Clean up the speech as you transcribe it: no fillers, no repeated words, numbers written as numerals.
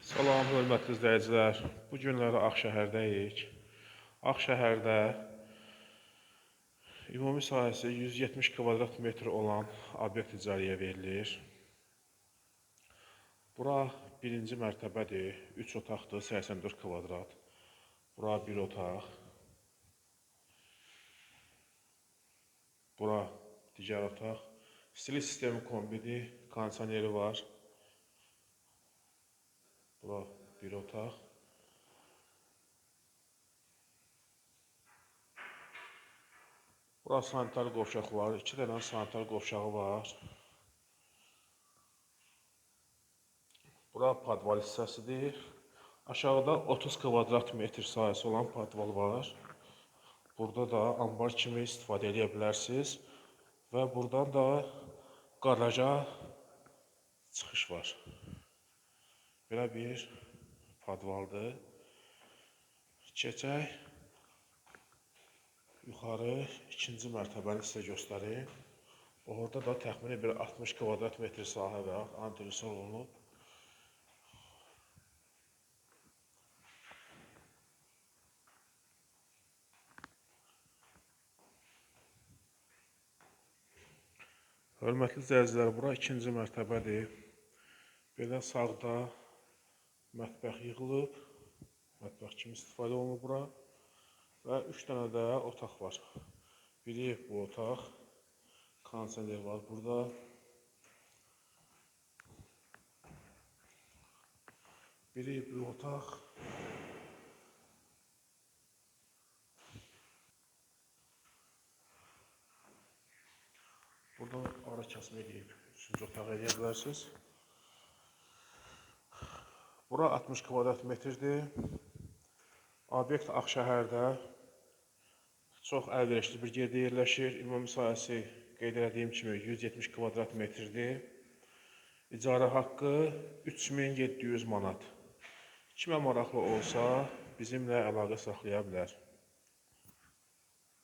Salam, hörmətli izləyicilər. Bu günləri Ağşəhərdəyik. Ağşəhərdə ümumi sahəsi 170 kvadrat metr olan obyekt icarəyə verilir. Bura birinci mərtəbədir, 3 otaqdır, 84 kvadrat. Bura bir otaq. Bura digər otaq. Stil sistemi kombidir, kondisioneri var. Bura bir otaq. Bura sanitar qovşaq var. 2 dənə sanitar qovşağı var. Bura podval hissəsidir. Aşağıda 30 kvadrat metr sahəsi olan podval var. Burada da ambar kimi istifadə edə bilərsiniz. Və buradan da qaraja çıxış var. Belə bir podvaldır. Keçək yuxarı ikinci mərtəbəni sizə göstəreyim. Orada da təxmini bir 60 kvadrat metr sahə var, antresol olunub. Hörmətli izləyicilər, bura ikinci mərtəbədir. Belə sağda mətbəx yığılıb, mətbəx kimi istifadə olunur bura. Və 3 dənə də otaq var. Biri bu otaq, kondisioner var burada. Biri bu otaq. Burada ara kəsmə edib, üçüncü otağı edə bilərsiniz. Bura 60 kvadrat metrdir. Obyekt Ağşəhərdə çox əlverişli bir yerdə yerləşir. Ümumi sahəsi qeyd etdiyim kimi 170 kvadrat metrdir. İcarə haqqı 3700 manat. Kimə maraqlı olsa bizimlə əlaqə saxlaya bilər.